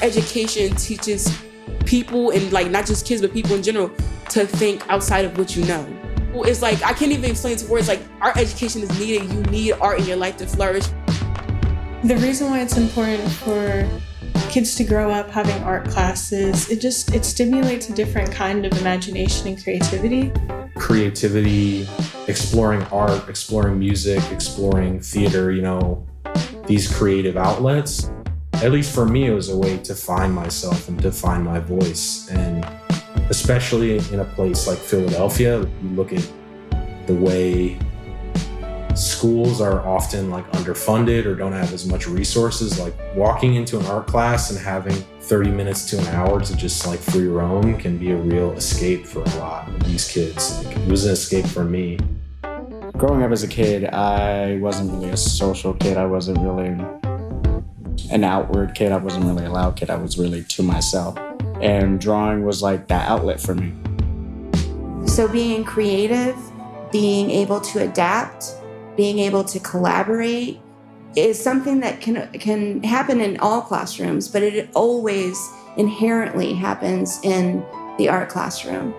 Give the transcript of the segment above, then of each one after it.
education teaches people, and like not just kids, but people in general, to think outside of what you know. It's like, I can't even explain to words, like art education is needed. You need art in your life to flourish. The reason why it's important for kids to grow up having art classes, it stimulates a different kind of imagination and creativity. Creativity, exploring art, exploring music, exploring theater, these creative outlets. At least for me, it was a way to find myself and to find my voice. And especially in a place like Philadelphia, you look at the way schools are often like underfunded or don't have as much resources. Like walking into an art class and having 30 minutes to an hour to just like for your own can be a real escape for a lot of these kids. Like, it was an escape for me. Growing up as a kid, I wasn't really a social kid. I wasn't really an outward kid. I wasn't really a loud kid. I was really to myself. And drawing was like that outlet for me. So being creative, being able to adapt, being able to collaborate is something that can happen in all classrooms, but it always inherently happens in the art classroom.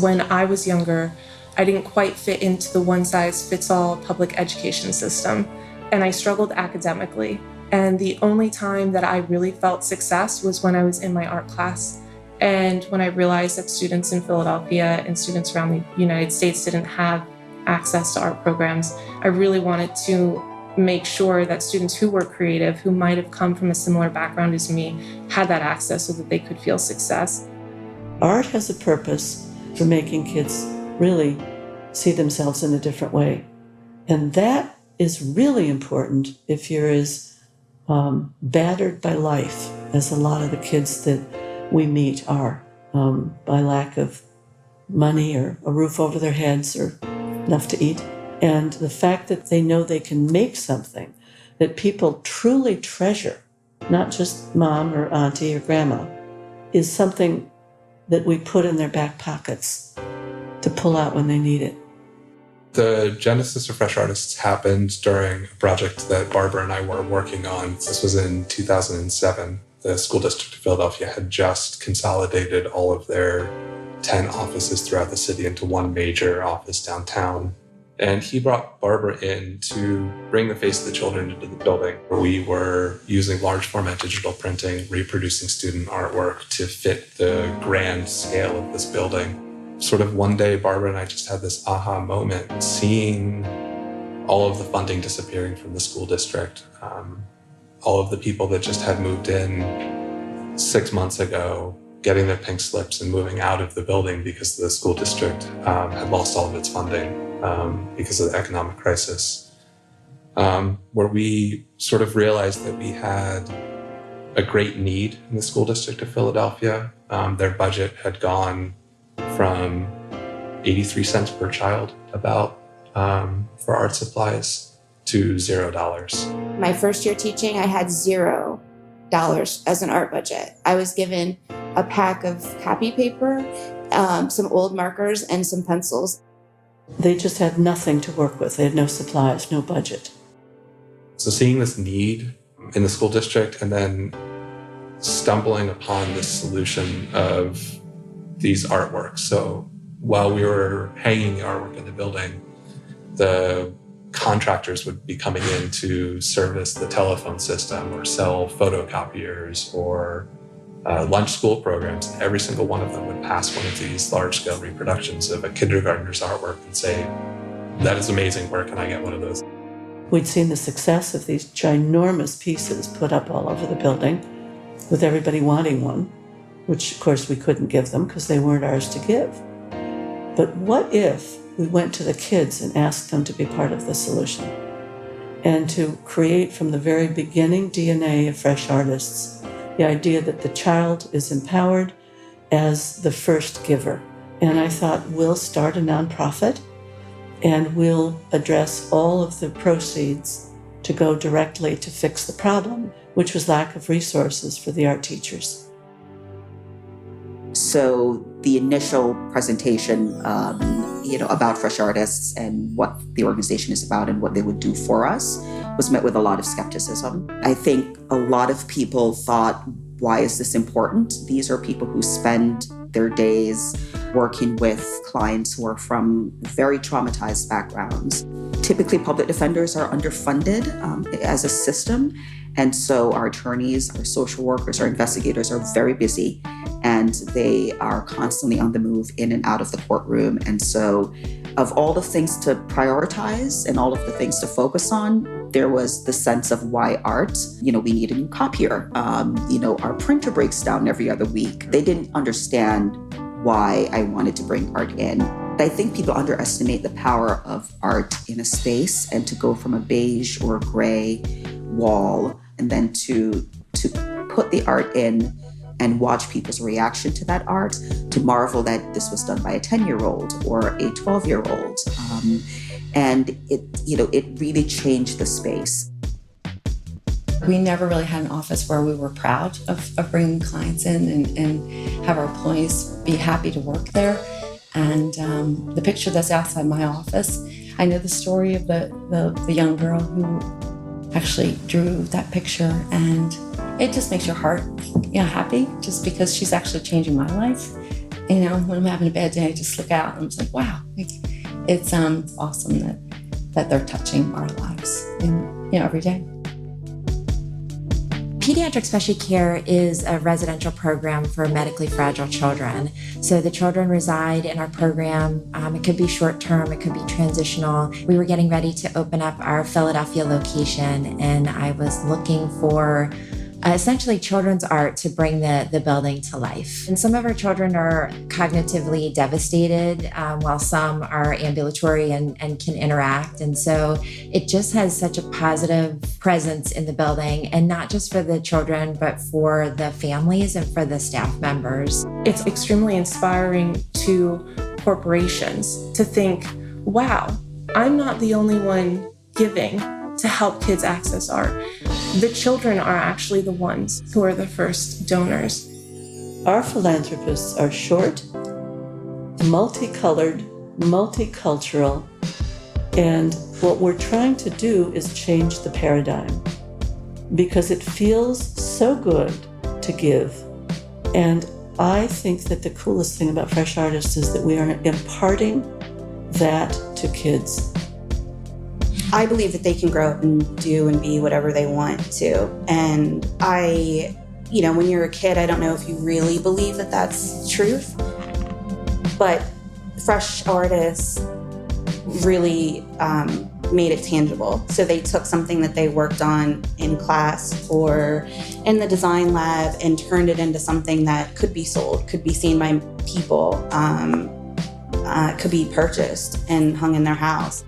When I was younger, I didn't quite fit into the one-size-fits-all public education system, and I struggled academically. And the only time that I really felt success was when I was in my art class. And when I realized that students in Philadelphia and students around the United States didn't have access to art programs, I really wanted to make sure that students who were creative, who might have come from a similar background as me, had that access so that they could feel success. Art has a purpose for making kids really see themselves in a different way. And that is really important if you're as battered by life as a lot of the kids that we meet are, by lack of money or a roof over their heads or enough to eat. And the fact that they know they can make something that people truly treasure, not just mom or auntie or grandma, is something that we put in their back pockets to pull out when they need it. The genesis of Fresh Artists happened during a project that Barbara and I were working on. This was in 2007. The school district of Philadelphia had just consolidated all of their 10 offices throughout the city into one major office downtown. And he brought Barbara in to bring the face of the children into the building, where we were using large format digital printing, reproducing student artwork to fit the grand scale of this building. Sort of one day, Barbara and I just had this aha moment, seeing all of the funding disappearing from the school district, all of the people that just had moved in 6 months ago, getting their pink slips and moving out of the building because the school district had lost all of its funding because of the economic crisis, where we sort of realized that we had a great need in the school district of Philadelphia. Their budget had gone from 83 cents per child about for art supplies to $0. My first year teaching, I had $0 as an art budget. I was given a pack of copy paper, some old markers, and some pencils. They just had nothing to work with. They had no supplies, no budget. So seeing this need in the school district and then stumbling upon this solution of these artworks. So while we were hanging the artwork in the building, the contractors would be coming in to service the telephone system or sell photocopiers or lunch school programs. Every single one of them would pass one of these large-scale reproductions of a kindergartner's artwork and say, "That is amazing work, can I get one of those?" We'd seen the success of these ginormous pieces put up all over the building, with everybody wanting one, which of course we couldn't give them because they weren't ours to give. But what if we went to the kids and asked them to be part of the solution and to create from the very beginning DNA of Fresh Artists the idea that the child is empowered as the first giver. And I thought, we'll start a nonprofit and we'll address all of the proceeds to go directly to fix the problem, which was lack of resources for the art teachers. So the initial presentation, he about Fresh Artists and what the organization is about and what they would do for us was met with a lot of skepticism. I think a lot of people thought, why is this important? These are people who spend their days working with clients who are from very traumatized backgrounds. Typically, public defenders are underfunded as a system. And so our attorneys, our social workers, our investigators are very busy, and they are constantly on the move in and out of the courtroom. And so of all the things to prioritize and all of the things to focus on, there was the sense of why art. We need a new copier. Our printer breaks down every other week. They didn't understand why I wanted to bring art in. I think people underestimate the power of art in a space, and to go from a beige or a gray wall and then to put the art in and watch people's reaction to that art, to marvel that this was done by a 10-year-old or a 12-year-old. And it really changed the space. We never really had an office where we were proud of bringing clients in and have our employees be happy to work there. And the picture that's outside my office, I know the story of the young girl who actually drew that picture, and it just makes your heart happy, just because she's actually changing my life. When I'm having a bad day, I just look out and I'm just like, wow, it's awesome that they're touching our lives every day. Pediatric Special Care is a residential program for medically fragile children. So the children reside in our program. It could be short-term, it could be transitional. We were getting ready to open up our Philadelphia location, and I was looking for essentially children's art to bring the building to life. And some of our children are cognitively devastated, while some are ambulatory and can interact. And so it just has such a positive presence in the building, and not just for the children, but for the families and for the staff members. It's extremely inspiring to corporations to think, wow, I'm not the only one giving to help kids access art. The children are actually the ones who are the first donors. Our philanthropists are short, multicolored, multicultural, and what we're trying to do is change the paradigm, because it feels so good to give. And I think that the coolest thing about Fresh Artists is that we are imparting that to kids. I believe that they can grow up and do and be whatever they want to. And when you're a kid, I don't know if you really believe that that's truth. But Fresh Artists really made it tangible. So they took something that they worked on in class or in the design lab and turned it into something that could be sold, could be seen by people, could be purchased and hung in their house.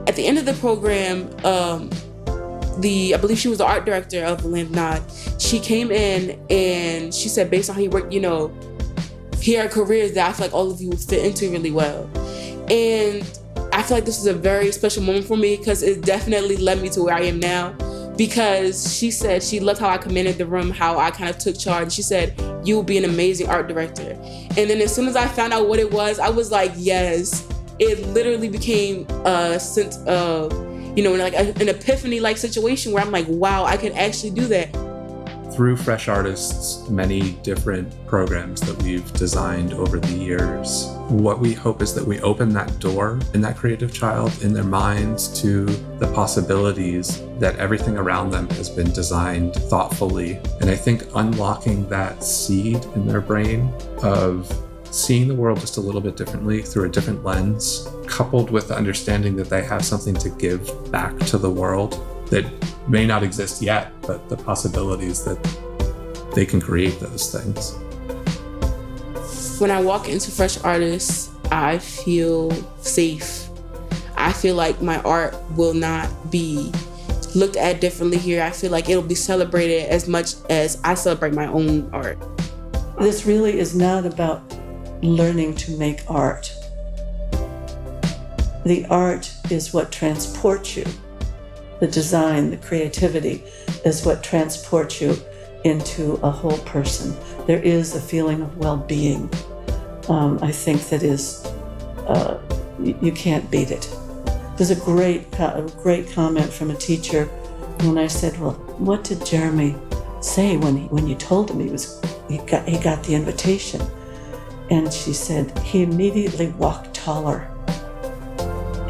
At the end of the program, I believe she was the art director of the Land Nod. She came in and she said, based on how you work, here are careers that I feel like all of you would fit into really well. And I feel like this was a very special moment for me, because it definitely led me to where I am now. Because she said she loved how I commanded the room, how I kind of took charge. She said, you will be an amazing art director. And then as soon as I found out what it was, I was like, yes. It literally became a sense of, like an epiphany-like situation where I'm like, wow, I can actually do that. Through Fresh Artists' many different programs that we've designed over the years, what we hope is that we open that door in that creative child, in their minds, to the possibilities that everything around them has been designed thoughtfully. And I think unlocking that seed in their brain of seeing the world just a little bit differently through a different lens, coupled with the understanding that they have something to give back to the world that may not exist yet, but the possibilities that they can create those things. When I walk into Fresh Artists, I feel safe. I feel like my art will not be looked at differently here. I feel like it'll be celebrated as much as I celebrate my own art. This really is not about learning to make art. The art is what transports you. The design, the creativity is what transports you into a whole person. There is a feeling of well-being, I think, that is you can't beat it. There's a great comment from a teacher when I said, well, what did Jeremy say when you told him he got the invitation? And she said, he immediately walked taller,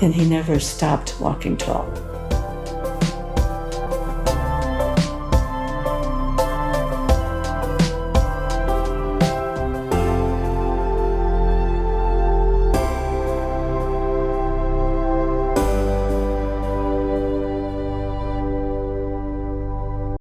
and he never stopped walking tall.